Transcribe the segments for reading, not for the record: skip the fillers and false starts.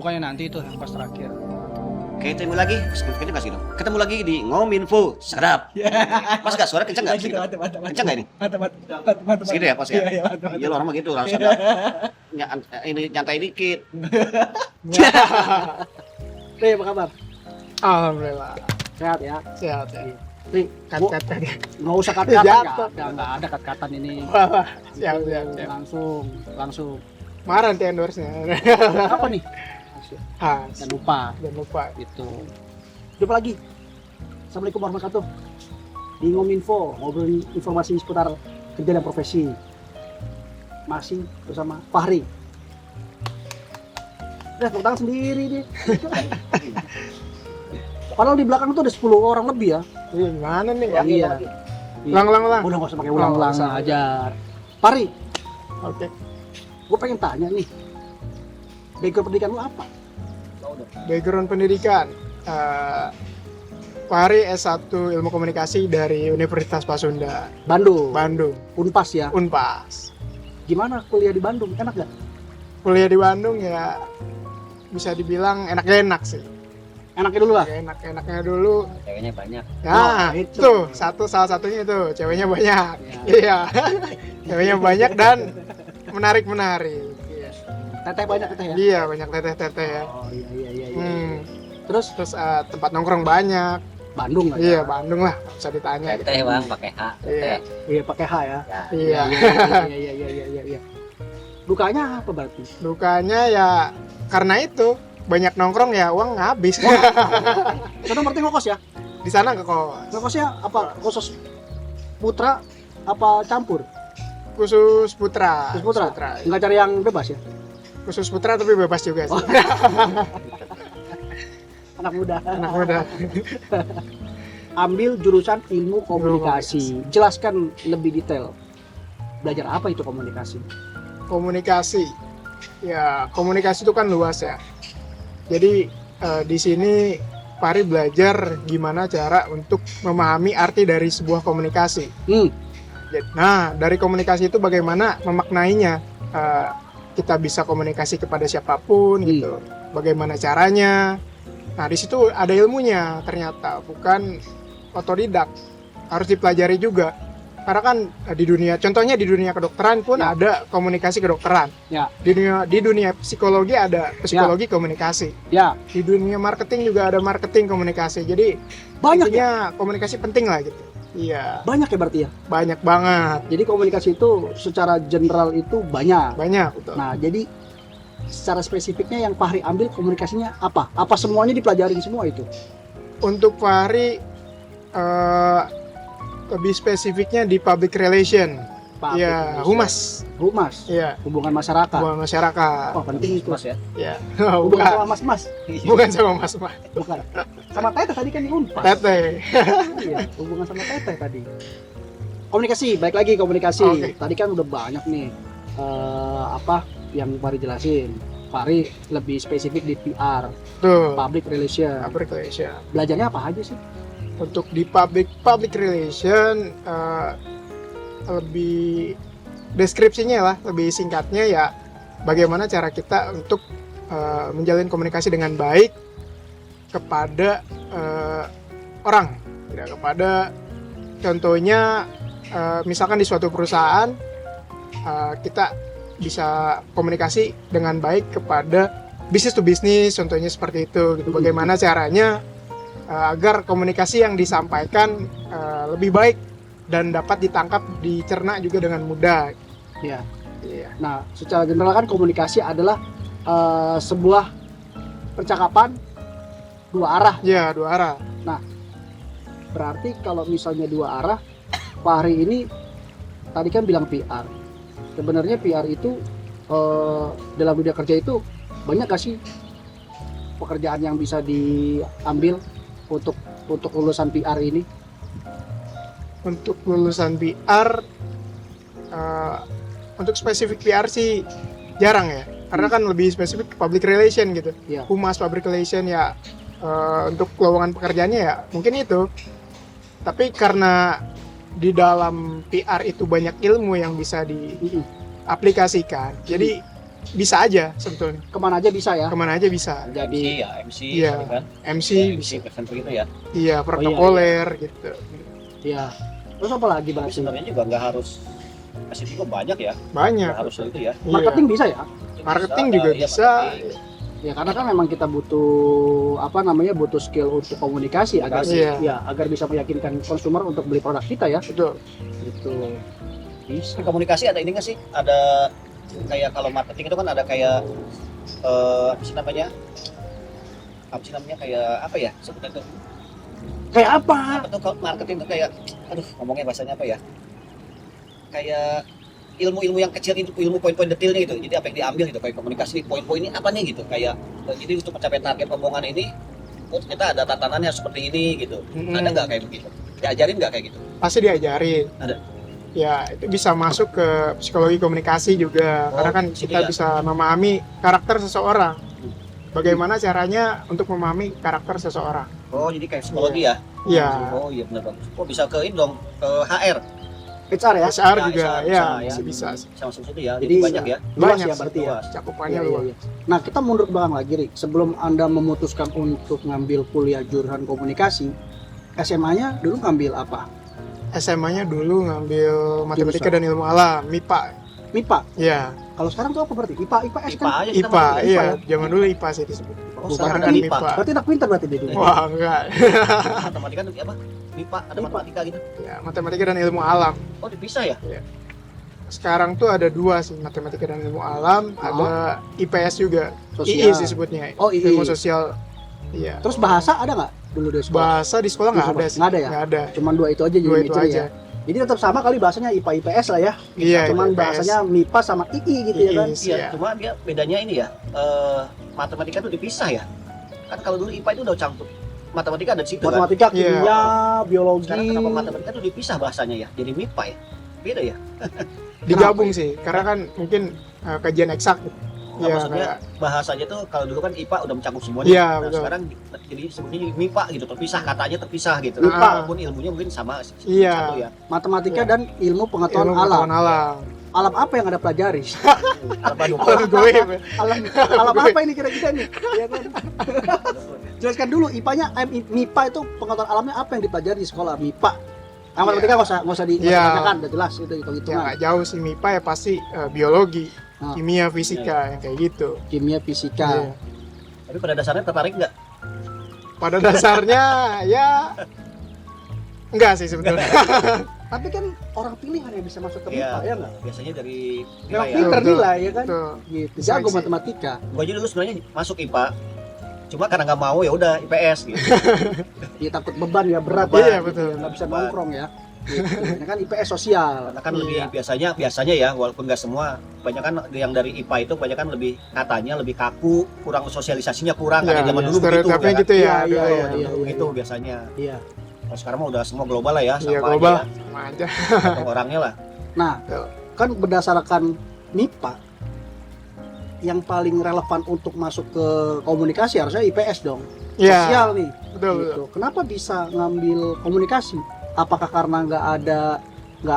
Bukannya nanti itu pas terakhir. Ketemu lagi, kenceng kasih dong. Ketemu lagi di Ngominfo Sadap. Mas gak suara kenceng gak? Kenceng gak ini? Segitu ya pas ya? Iya lo orang mah gitu harus ada ini nyantai dikit. Nih, apa kabar? Alhamdulillah. Sehat ya? Sehat ya. Nih, Kat tadi. nggak usah kat-katan, Jatuh. nggak ada kat-katan ini. Wah, siap. Langsung. Marah nanti endorse-nya. Apa nih? Has. Jangan lupa Gitu. itu. Jumpa lagi. Assalamualaikum warahmatullahi wabarakatuh. Di Ngominfo, ngobrolin informasi seputar kerja dan profesi. Masih bersama Fahri. Tepuk tangan sendiri deh. Padahal di belakang tuh ada 10 orang lebih ya. Iya, gimana nih? Iya. Ulang. Udah nggak usah pakai ulang-ulang, Nggak usah. ajar. Fahri, Oke. gue pengen tanya nih. Background pendidikan lu apa? Background pendidikan. Fahri S1 Ilmu Komunikasi dari Universitas Pasundan, Bandung. Bandung, Unpas ya. Unpas. Gimana kuliah di Bandung? Enak gak? Kuliah di Bandung ya bisa dibilang enak-enak sih. Enaknya dulu lah. Enaknya dulu. Ceweknya banyak. Nah, itu. itu salah satunya itu, ceweknya banyak. Ya. Iya. Ceweknya banyak dan menarik. Iya. Teteh banyak teteh ya? Iya, banyak teteh-teteh ya. Oh iya. Terus tempat nongkrong banyak. Bandung lah. Iya, Bandung lah, nggak usah ditanya. Teteh bang pakai H. Iya. Iya pakai H ya. Iya. Iya. Dukanya apa berarti? Dukanya ya karena itu banyak nongkrong ya uang habis. Soalnya berarti ngokos ya? Di sana ke kos. Ngokosnya apa? Khusus putra apa campur? Khusus putra. Khusus putra. Nggak cari yang bebas ya? Khusus putra tapi bebas juga sih. Anak muda. Anak muda. Ambil jurusan ilmu komunikasi. Jelaskan lebih detail. Belajar apa itu komunikasi? Komunikasi. Ya, komunikasi itu kan luas ya. Jadi di sini Fahri belajar gimana cara untuk memahami arti dari sebuah komunikasi. Nah, dari komunikasi itu bagaimana memaknainya. Kita bisa komunikasi kepada siapapun gitu. Bagaimana caranya. Nah, di situ ada ilmunya ternyata, bukan otodidak. Harus dipelajari juga. Karena kan contohnya di dunia kedokteran pun Ya. ada komunikasi kedokteran. Ya. Di dunia psikologi ada psikologi komunikasi. Ya. Di dunia marketing juga ada marketing komunikasi. Jadi Banyak ya? intinya komunikasi penting lah gitu. Iya, Banyak ya berarti ya? banyak banget. Jadi komunikasi itu secara general itu banyak. Banyak betul. Nah, jadi secara spesifiknya yang Fahri ambil komunikasinya apa? Apa semuanya dipelajarin semua itu? Untuk Fahri lebih spesifiknya di public relation. Public Iya, relation. humas. Humas. Iya, Hubungan masyarakat. hubungan masyarakat. Oh, penting itu. Mas ya. Iya. Hubungan Bukan, sama mas-mas. bukan sama mas-mas. Bukan. Sama teteh tadi kan di Unpas. Teteh. Iya, hubungan sama teteh tadi. Komunikasi, baik lagi komunikasi. Oke. Tadi kan udah banyak nih apa yang Fahri jelasin. Fahri lebih spesifik di PR, Tuh, public relation. public relation. Belajarnya apa aja sih? Untuk di public relation lebih deskripsinya lah, lebih singkatnya ya bagaimana cara kita untuk menjalin komunikasi dengan baik kepada orang, tidak kepada contohnya misalkan di suatu perusahaan kita bisa komunikasi dengan baik kepada business to business, contohnya seperti itu gitu. Bagaimana caranya agar komunikasi yang disampaikan lebih baik dan dapat ditangkap, dicerna juga dengan mudah. Ya. Iya. Nah, secara general kan komunikasi adalah sebuah percakapan dua arah. Ya, dua arah. Berarti kalau misalnya dua arah, Fahri ini tadi kan bilang PR. Sebenarnya PR itu dalam dunia kerja itu banyak gak sih pekerjaan yang bisa diambil untuk lulusan PR ini? Untuk lulusan PR, untuk spesifik PR sih jarang ya, karena kan lebih spesifik public relation gitu. Iya. Humas public relation ya, untuk lowongan pekerjaannya ya mungkin itu. Tapi karena di dalam PR itu banyak ilmu yang bisa diaplikasikan, jadi bisa aja sebetulnya. Kemana aja bisa ya. Kemana aja bisa. Jadi ya MC Iya. gitu kan. MC Ya, bisa. MC presenter gitu ya. Iya, protokoler gitu. Iya. Terus apa lagi Tapi berarti? sebenarnya juga nggak harus kasih juga banyak ya. Banyak. Nggak harus itu ya. Iya. Marketing bisa ya? Marketing Bisa, juga iya, bisa. marketing. Ya karena kan memang kita butuh butuh skill untuk komunikasi agar Iya. ya agar bisa meyakinkan konsumer untuk beli produk kita ya. Betul. Gitu. Bisa. Di komunikasi ada ini nggak sih? Ada kayak kalau marketing itu kan ada kayak apa sih namanya? Kayak apa ya? Sebutan tuh. Kayak apa? Apa tuh kalau marketing tuh kayak aduh ngomongnya bahasanya apa ya? Kayak ilmu-ilmu yang kecil itu, ilmu poin-poin detailnya gitu. Jadi apa yang diambil gitu kayak komunikasi poin-poin ini apa nih gitu. Kayak jadi untuk mencapai target omongan ini oh ternyata ada tatanannya seperti ini gitu. Ada nggak kayak begitu? Diajarin nggak kayak gitu? Pasti diajarin. Ada. Ya, itu bisa masuk ke psikologi komunikasi juga. Oh, Karena kan di sini kita ya? bisa memahami karakter seseorang. Bagaimana caranya untuk memahami karakter seseorang. Oh, jadi kayak psikologi ya? Iya. Oh iya benar bagus. Oh bisa ke ini dong, ke HR. HR ya. HR Ya, juga, bisa, ya, bisa, bisa. Bisa masuk situ ya. Jadi, Jadi banyak ya. Luas Banyak ya sih, berarti ya. Luas. Cakupannya Iya, luas. iya. Nah, kita mundur ke belakang lagi, Rik. Sebelum Anda memutuskan untuk ngambil kuliah jurusan komunikasi, SMA-nya dulu ngambil apa? SMA-nya dulu ngambil matematika Jurusan. dan ilmu alam, MIPA. MIPA. Iya, Kalau sekarang tuh apa berarti? IPA, IPS IPA kan? aja kita IPA, masuk iya. ya? Zaman dulu IPA sih disebut. Oh, Bukan sekarang kan kan MIPA. MIPA. Berarti anak pintar berarti dia dulu. Wah, enggak. Matematika itu apa? MIPA, ada MIPA. matematika gitu. Ya, matematika dan ilmu alam. Oh, dipisah ya? Sekarang tuh ada dua sih, matematika dan ilmu alam, ada IPS juga. Sosial. II sih sebutnya. Oh, II. Ilmu sosial. Iya. Terus bahasa ada nggak dulu di sekolah? Bahasa di sekolah nggak ada sih. Nggak ada ya? Nggak ada. Cuman dua itu aja jadi Dua itu major aja. ya. Jadi tetap sama kali bahasanya IPA IPS lah ya. Iya, Cuman IPS. bahasanya MIPA sama II gitu ya kan. II. Iya, Iya. cuma dia bedanya ini ya. Matematika itu dipisah ya. Kan kalau dulu IPA itu udah campur. Matematika ada di situ kan. Matematika, Iya. kimia, biologi. Sekarang kenapa matematika itu dipisah bahasanya ya? Jadi MIPA ya. Beda ya? Digabung sih, karena kan mungkin kajian eksak gitu. Nggak, Iya, maksudnya kayak bahasanya tuh kalau dulu kan IPA udah mencakup semuanya. Iya, Nah, betul. sekarang jadi sebutnya MIPA gitu, terpisah katanya terpisah gitu. MIPA. Walaupun ilmunya mungkin sama Iya. satu ya. Matematika Iya. dan ilmu pengetahuan ilmu alam. pengetahuan alam. Alam apa yang ada pelajari? Apa dong? Alam goib. alam apa ini kira-kira nih? Ya kan? Jelaskan dulu IPA-nya, MIPA itu pengetahuan alamnya apa yang dipelajari di sekolah MIPA. Yang matematika nggak usah Iya. ditanyakan, udah jelas itu Ya hitung-hitungan. nggak jauh sih, MIPA ya pasti biologi, Ah. kimia, fisika yang kayak gitu. Kimia, fisika. Iya. Tapi pada dasarnya tertarik nggak? Pada dasarnya ya enggak sih sebetulnya. Tapi kan orang pilihan yang bisa masuk ke MIPA ya nggak? Biasanya dari Memang nilai ya. pinter Betul. nilai ya kan? Tuh. Gitu. Bisa Jago sih. matematika. Gua aja dulu sebenarnya masuk IPA. Cuma karena nggak mau ya udah IPS gitu. Ya takut beban ya berat. Iya, ya, betul. gitu. Nggak bisa Beban. nongkrong ya. Gitu. Ini kan IPS sosial. Karena kan lebih Iya. biasanya ya walaupun nggak semua, banyak kan yang dari IPA itu banyak kan lebih katanya lebih kaku, kurang sosialisasinya kurang kan Ya, zaman iya. dulu begitu stereotipnya ya. gitu ya. Iya, dulu iya, ya. iya. Dulu begitu biasanya. Iya. Kalau sekarang mah udah semua global lah ya, Iya, sama global. aja Sama aja. ya. Tergantung orangnya lah. Nah, Betul. kan berdasarkan MIPA yang paling relevan untuk masuk ke komunikasi harusnya IPS dong. Iya. Sosial nih. Betul, betul. Gitu. Kenapa bisa ngambil komunikasi? Apakah karena nggak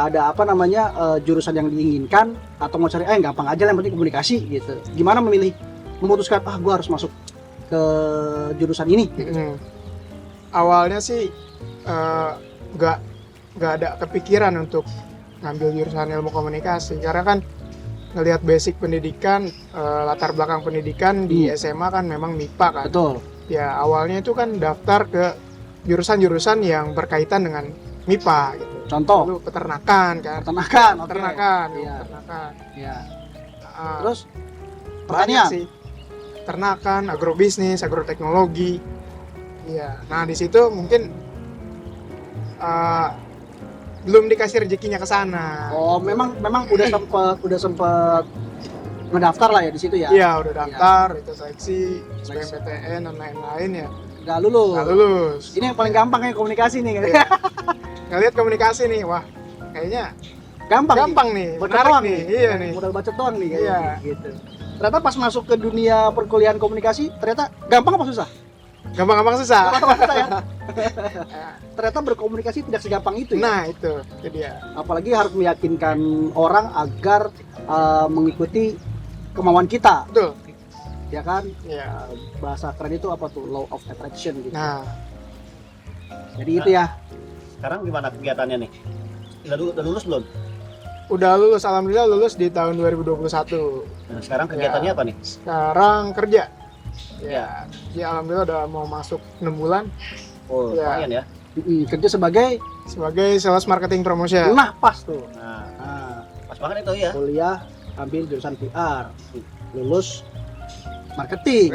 ada apa namanya jurusan yang diinginkan atau mau cari gampang aja lah yang penting komunikasi gitu. Gimana memutuskan gue harus masuk ke jurusan ini? Mm. Awalnya sih nggak ada kepikiran untuk ngambil jurusan ilmu komunikasi karena kan ngelihat basic pendidikan, latar belakang pendidikan di SMA kan memang MIPA kan. Betul. Ya awalnya itu kan daftar ke jurusan-jurusan yang berkaitan dengan MIPA gitu. Contoh Lalu peternakan kan. peternakan, oke. Peternakan, Iya. peternakan. Iya. Ah, Terus banyak pertanian. sih. Ternakan, agrobisnis, agroteknologi. Iya. Nah, di situ mungkin belum dikasih rezekinya ke sana. Oh, memang udah sempet ngedaftar lah ya di situ ya. Iya, udah daftar, itu seleksi, Seleksi. SBMPTN dan lain-lain ya. Nggak lulus. Nggak lulus. Ini yang paling gampang ya komunikasi nih. Iya. Ngeliat komunikasi nih, wah, kayaknya gampang nih, Bacot menarik doang nih. Iya nih. Modal bacot doang nih kayaknya. Iya. Gitu. Ternyata pas masuk ke dunia perkuliahan komunikasi ternyata gampang apa susah? Gampang-gampang susah. Gampang apa susah ya? Ternyata berkomunikasi tidak segampang itu ya. Nah, itu dia. Apalagi harus meyakinkan orang agar mengikuti kemauan kita, Betul. ya kan? Ya. Bahasa keren itu apa tuh? Law of attraction gitu. Nah, Jadi itu ya. Sekarang gimana kegiatannya nih? Udah lulus belum? udah lulus, alhamdulillah lulus di tahun 2021. Nah, sekarang kegiatannya apa nih? Sekarang kerja. Ya. Ya alhamdulillah udah mau masuk 6 bulan Oh, Ya. lumayan ya. Kerja sebagai sebagai sales marketing promotion. nah pas tuh. Nah, Nah, pas banget itu ya. kuliah ambil jurusan PR, lulus marketing.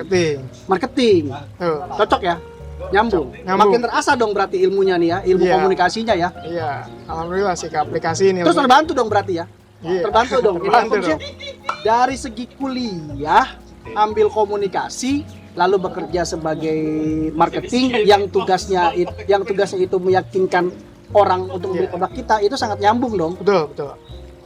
Marketing. Tuh. Cocok ya? Nyambung. Nyambung. Makin terasa dong berarti ilmunya nih ya, ilmu Iya. komunikasinya ya. Iya, alhamdulillah sih ke aplikasi ini. Terus terbantu dong berarti ya. Iya. Terbantu dong. Terbantu Maksudnya, dari segi kuliah ambil komunikasi lalu bekerja sebagai marketing yang tugasnya itu meyakinkan orang untuk membeli produk kita, itu sangat nyambung dong. Betul, betul.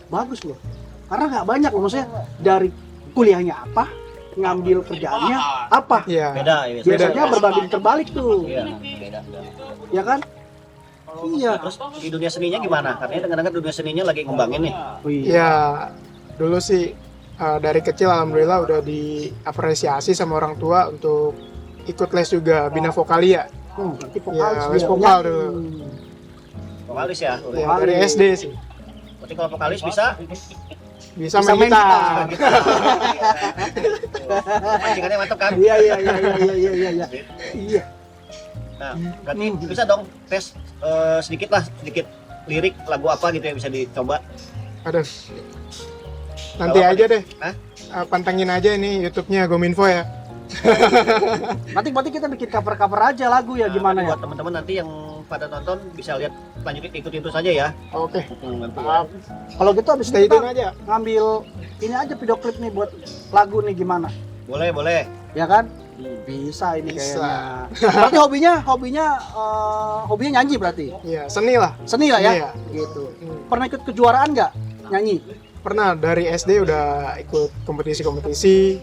Bagus loh. Karena nggak banyak loh, maksudnya dari kuliahnya apa, ngambil kerjaannya apa. Iya. Beda ya. Biasanya berbanding terbalik tuh, Iya, beda. ya kan? Iya. Terus di dunia seninya gimana? Katanya dengar-dengar dunia seninya lagi ngembangin nih. Oh, iya. Ya, dulu sih dari kecil alhamdulillah udah diapresiasi sama orang tua untuk ikut les juga Bina Vokalia. Oh, berarti Iya, vokalis les dia. vokal dulu. Vokalis ya. Ya, dari SD sih. Berarti kalau vokalis bisa Bisa Bisa main main gitar. pancingannya mantap kan? Iya iya iya iya iya iya. Iya. Nah, berarti bisa dong tes sedikit lirik lagu apa gitu yang bisa dicoba. Aduh. Nanti Gak apa-apa aja deh. Hah? Pantengin aja ini YouTube-nya Gominfo ya. Berarti kita bikin cover-cover aja lagu ya, gimana ya? Buat teman-teman nanti yang pada nonton bisa lihat lanjutin ikutin terus aja ya. Oke. Nanti ya. Maaf. Kalau gitu abis Stay itu tune kita aja. ngambil ini aja video klip nih buat lagu nih, gimana? Boleh. Ya kan? Bisa ini Bisa. kayaknya. Berarti hobinya nyanyi berarti. Iya, seni lah. Seni lah ya. Iya. Gitu. Hmm. Pernah ikut kejuaraan nggak nyanyi? Pernah dari SD udah ikut kompetisi-kompetisi.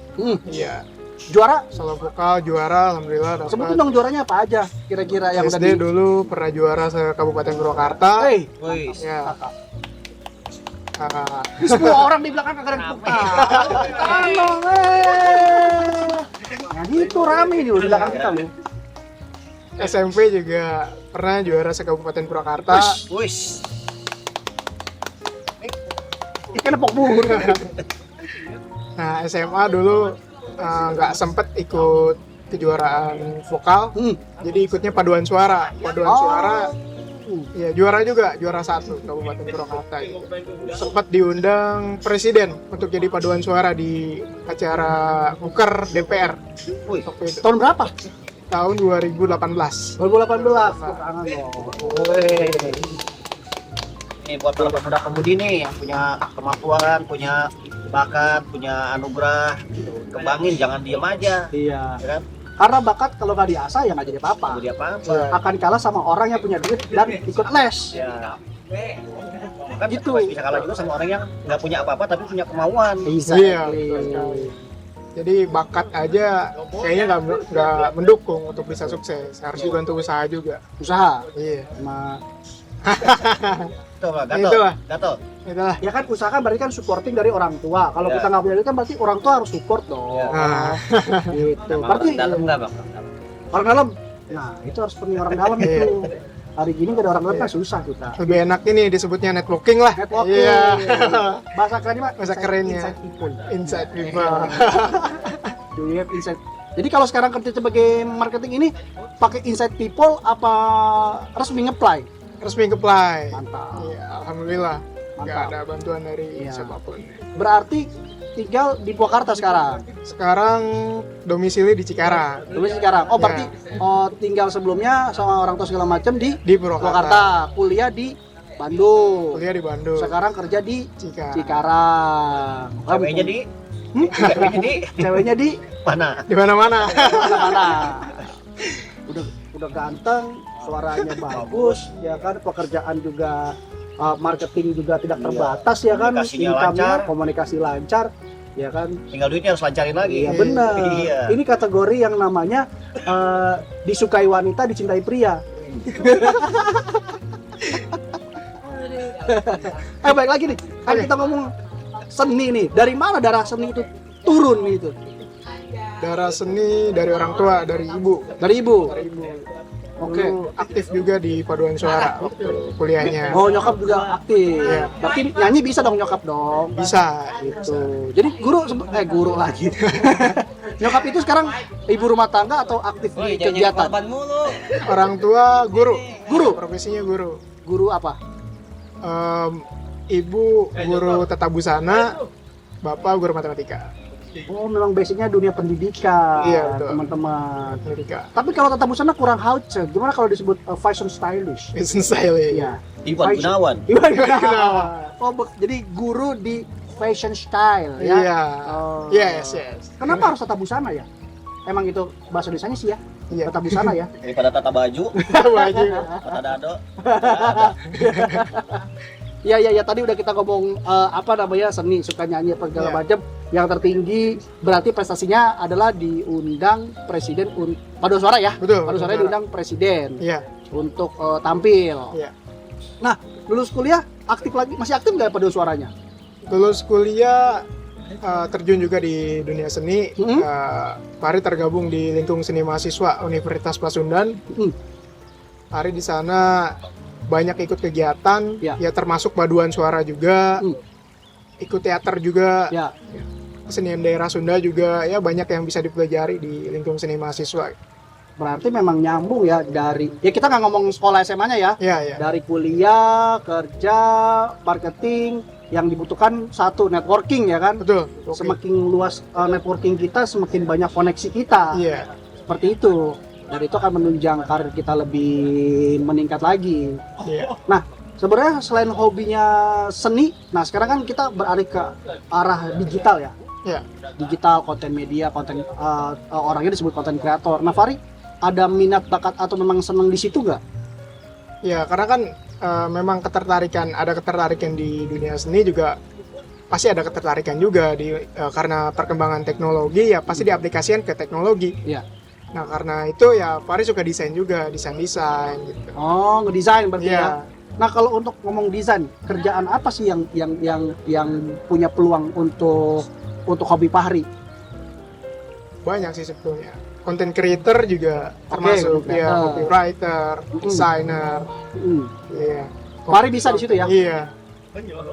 Juara? Solo vokal juara alhamdulillah dapat. Sebutin dong juaranya apa aja kira-kira yang SD tadi. dulu pernah juara se Kabupaten Purwakarta. Hey, Wih, Ya. semua orang di belakang kagak ada yang tepuk tangan dong, Nah gitu rame nih loh di belakang kita loh. SMP juga pernah juara se Kabupaten Purwakarta. wis. Ikan nepok bubur. Nah SMA dulu nggak sempet ikut kejuaraan vokal, jadi ikutnya paduan suara. Paduan suara, ya juara juga, juara 1 Kabupaten Purwakarta. Gitu. Sempat diundang presiden untuk jadi paduan suara di acara Buker DPR. Wih, Waktu itu. Tahun berapa? Tahun 2018. 2018. Tepuk tangan dong. Woi. ini buat para pemuda-pemudi nih yang punya kemampuan, punya bakat, punya anugerah, gitu. Kembangin, jangan diem aja, Iya. ya kan? Karena bakat kalau nggak diasah ya nggak jadi apa-apa. Jadi apa-apa. Ya. Akan kalah sama orang yang punya duit dan ikut les. Ya. Kan Gitu. bisa kalah juga sama orang yang nggak punya apa-apa tapi punya kemauan. Iya, betul sekali. Jadi bakat aja kayaknya nggak mendukung untuk bisa sukses. Harus dibantu usaha juga. Usaha. Iya. Sama Itulah, Itulah. Gatot. Itulah. ya kan usaha kan berarti kan supporting dari orang tua. Kalau Ya. kita nggak punya duit kan berarti orang tua harus support dong. Ya. Nah, Gitu. Berarti dalam nggak bang? orang dalam. Nah, itu harus punya orang dalam Iya. itu. Hari gini gak ada orang dalam kan susah kita. lebih enak ini disebutnya networking lah. Networking. Iya. Bahasa kerennya Pak. Bahasa kerennya. Inside people. Inside people. Do you have insight? Jadi kalau sekarang kerja sebagai marketing ini pakai inside people apa resmi nge-apply? Resmi apply. Mantap. Iya, alhamdulillah. Nggak Mantap. ada bantuan dari Iya. siapapun. Berarti tinggal di Purwakarta sekarang. Sekarang domisili di Cikarang. Domisili sekarang. Oh, Iya. berarti tinggal sebelumnya sama orang tua segala macam di Di Purwakarta. Purwakarta, kuliah di Bandung. Kuliah di Bandung. Sekarang kerja di Cikarang. Cikarang. Ceweknya di Ceweknya di mana? Di mana-mana. mana-mana. Udah ganteng, suaranya bagus, ya kan, pekerjaan juga marketing juga tidak terbatas ya kan, Komunikasinya income-nya, lancar. komunikasi lancar, ya kan. Tinggal duitnya harus lancarin lagi. Iya benar. Iya. Ini kategori yang namanya disukai wanita, dicintai pria. Baik lagi nih, kan Oke. kita ngomong seni nih. Dari mana darah seni itu turun itu? Darah seni dari orang tua, dari ibu. Dari ibu. Dari ibu. Oke. Dulu aktif juga di paduan suara waktu kuliahnya. Oh, nyokap juga aktif. Iya. Berarti nyanyi bisa dong nyokap dong. Bisa. Gitu. Jadi guru lagi. Nyokap itu sekarang ibu rumah tangga atau aktif di kegiatan? Orang tua guru. Guru. Profesinya guru. Guru apa? Ibu guru tata busana, bapak guru matematika. Oh, memang basicnya dunia pendidikan, Iya, betul. teman-teman. Matematika. Tapi kalau tata busana kurang hauce. Gimana kalau disebut fashion stylish? Business style ya. Iya. Iwan Gunawan. Iwan Gunawan. Oh, jadi guru di fashion style ya? Iya. Oh. Yes. Kenapa harus tata busana ya? Emang itu bahasa desanya sih ya? Iya. Tata busana ya? Daripada tata baju, Baju. tata dado. Iya, tadi udah kita ngomong apa namanya seni, suka nyanyi apa segala Iya. macam. Yang tertinggi berarti prestasinya adalah diundang presiden paduan suara ya? Betul. Paduan suara diundang presiden Iya. untuk tampil. Iya. Nah, lulus kuliah aktif lagi, masih aktif nggak paduan suaranya? Lulus kuliah terjun juga di dunia seni. Mm-hmm. Pari tergabung di lingkung seni mahasiswa Universitas Pasundan. Mm. Pari di sana banyak ikut kegiatan, Ya. ya termasuk paduan suara juga, ikut teater juga, Ya. kesenian daerah Sunda juga, ya banyak yang bisa dipelajari di lingkung seni mahasiswa. Berarti memang nyambung ya dari ya kita nggak ngomong sekolah SMA-nya ya. Ya. Dari kuliah, kerja, marketing yang dibutuhkan satu networking ya kan. Betul. Oke. Semakin luas networking kita, semakin banyak koneksi kita. Iya. Seperti itu. Dan itu akan menunjang karir kita lebih meningkat lagi. Iya. Nah, sebenarnya selain hobinya seni, nah sekarang kan kita beralih ke arah digital ya. Iya. Digital, konten media, konten orangnya disebut konten kreator. Nah, Fari, ada minat bakat atau memang seneng di situ nggak? Ya, karena kan memang ada ketertarikan di dunia seni juga pasti ada ketertarikan juga karena perkembangan teknologi ya pasti diaplikasikan ke teknologi. Iya. Nah, karena itu ya Pari suka desain juga, desain gitu. Oh, ngedesain berarti Iya. ya. Nah, kalau untuk ngomong desain, kerjaan apa sih yang punya peluang untuk hobi Fahri? Banyak sih sebetulnya. Content creator juga termasuk content ya, creator. copywriter, designer. Iya. Fahri bisa di situ ya? Iya.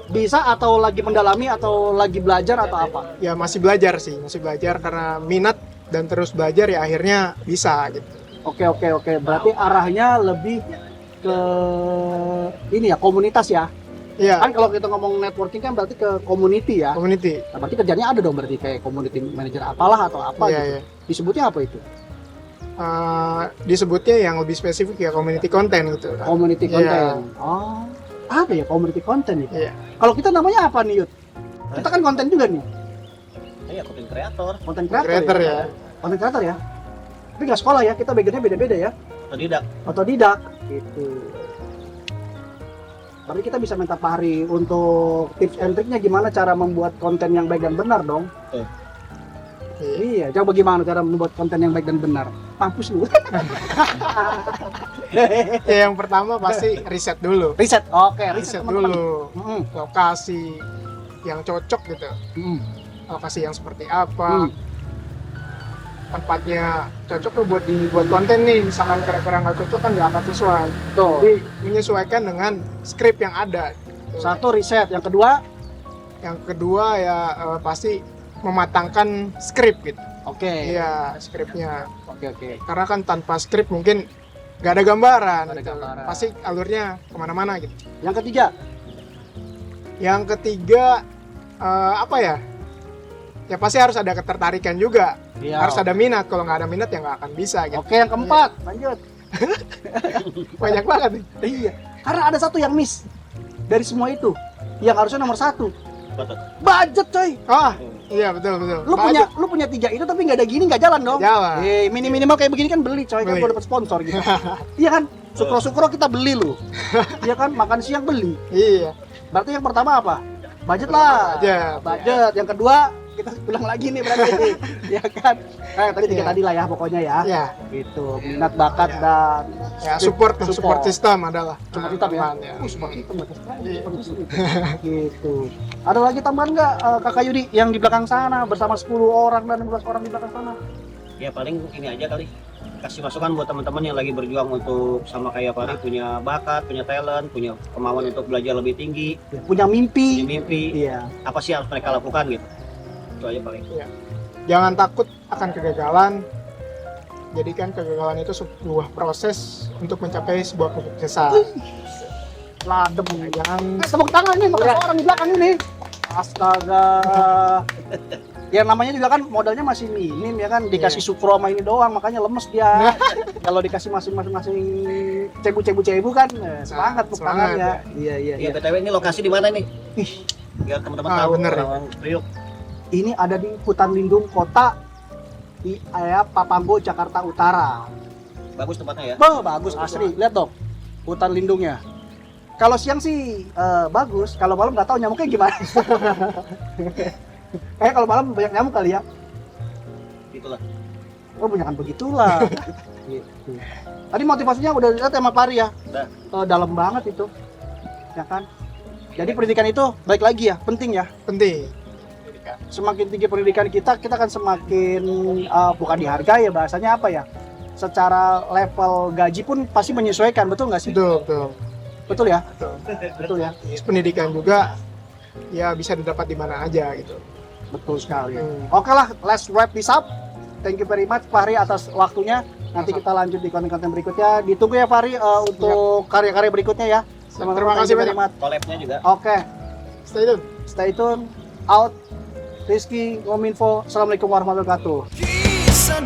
Bisa atau lagi mendalami atau lagi belajar atau apa? Ya masih belajar sih, masih belajar karena minat dan terus belajar ya akhirnya bisa gitu. Oke. Berarti arahnya lebih ke ini ya, komunitas ya. Iya, Kan kalau kita ngomong networking kan berarti ke community ya. community. Nah, berarti kerjanya ada dong berarti kayak community manager apalah atau apa Iya, gitu. iya. Disebutnya apa itu? Disebutnya yang lebih spesifik ya community content gitu. Community Iya. content. Oh, ada ya community content itu. Iya. Kalau kita namanya apa nih, Yud? Kita kan konten juga nih, Iya, konten kreator. konten kreator Creator ya. Konten kreator ya. Tapi nggak sekolah ya, kita backgroundnya beda-beda ya. Otodidak. Otodidak gitu. Berarti kita bisa minta Pak Hari untuk tips and triknya gimana cara membuat konten yang baik dan benar dong. Iya, coba bagaimana cara membuat konten yang baik dan benar? Mampus lu. Ya, yang pertama pasti riset dulu. Riset. Oke, Riset teman-teman. dulu. Mm-mm. Lokasi yang cocok gitu. Mm-mm. Lokasi yang seperti apa. Tempatnya cocok tuh buat dibuat konten nih. Misalkan kira-kira nggak cocok kan nggak akan sesuai. Tuh. Jadi menyesuaikan dengan skrip yang ada. Satu riset, yang kedua, Yang kedua ya pasti mematangkan skrip gitu. oke. Iya, skripnya. Oke. Karena kan tanpa skrip mungkin nggak ada gambaran. Nggak ada gitu. gambaran. Pasti alurnya kemana-mana gitu. Yang ketiga, Yang ketiga apa ya? Ya pasti harus ada ketertarikan juga. iya. Harus ada minat. Kalau nggak ada minat ya nggak akan bisa gitu. Oke, yang keempat, lanjut. Banyak banget nih. Iya, karena ada satu yang miss dari semua itu, yang harusnya nomor satu, Betul. budget coy. Oh, iya betul. Lu punya tiga itu tapi nggak ada gini nggak jalan dong. Jalan. Minimal kayak begini kan beli coy, kan Beli. buat dapat sponsor gitu. Iya kan, sukro kita beli lu. Iya kan, makan siang beli. Iya. Berarti yang pertama apa? Budget lah. Budget. Budget. Yang kedua kita ulang lagi nih berarti. Ya kan? Tadi tiga Iya. tadi lah ya pokoknya ya. Ya, Gitu, minat bakat Iya. dan ya support system adalah. Support system ya? Ya. Support system bagus sekali. Gitu. Ada lagi tambahan nggak Kakak Yudi yang di belakang sana bersama 10 orang dan 11 orang di belakang sana? Ya paling ini aja kali, kasih masukan buat teman-teman yang lagi berjuang untuk sama kayak Fahri, punya bakat, punya talent, punya kemauan untuk belajar lebih tinggi, Punya mimpi. punya mimpi, Iya. apa sih yang harus mereka lakukan gitu. Itu aja paling. Jangan takut akan kegagalan. Jadikan kegagalan itu sebuah proses untuk mencapai sebuah kesuksesan. Ladem. Jangan Tepuk tangan nih untuk orang di belakang ini. Astaga. Ya namanya juga kan modalnya masih minim ya kan, dikasih sukro sama ini doang makanya lemes dia. Kalau dikasih masing-masing cebu kan semangat tepuk Semangat, tangannya. Iya Ya BTW ini lokasi di mana nih? Biar teman-teman tahu bener. orang Priuk. Ini ada di hutan lindung kota di Papago, Jakarta Utara. Bagus tempatnya ya. Bagus asli, lihat dong hutan lindungnya. Kalau siang sih bagus, kalau malam nggak tahu nyamuknya gimana. Kalau malam banyak nyamuk kali ya. Itulah. Oh banyakan begitulah. Gitu. Tadi motivasinya udah lihat sama Pari ya. Udah. Dalam banget itu, ya kan. Jadi pendidikan itu baik lagi ya, penting ya. penting. Semakin tinggi pendidikan kita akan semakin bukan dihargai ya, bahasanya apa ya? Secara level gaji pun pasti menyesuaikan, betul nggak sih? Betul, betul. Betul ya? Betul. Betul ya? Terus pendidikan juga ya bisa didapat di mana aja gitu. Betul sekali. Hmm. Oke lah, let's wrap this up. Thank you very much Fahri atas waktunya. Nanti kita lanjut di konten-konten berikutnya. Ditunggu ya Fahri untuk karya-karya berikutnya ya. Terima kasih Thank you very banyak. much. Collab-nya juga. Oke, Stay tune. stay tune. Out. Rizky Ngominfo. Assalamualaikum warahmatullahi wabarakatuh. Kisah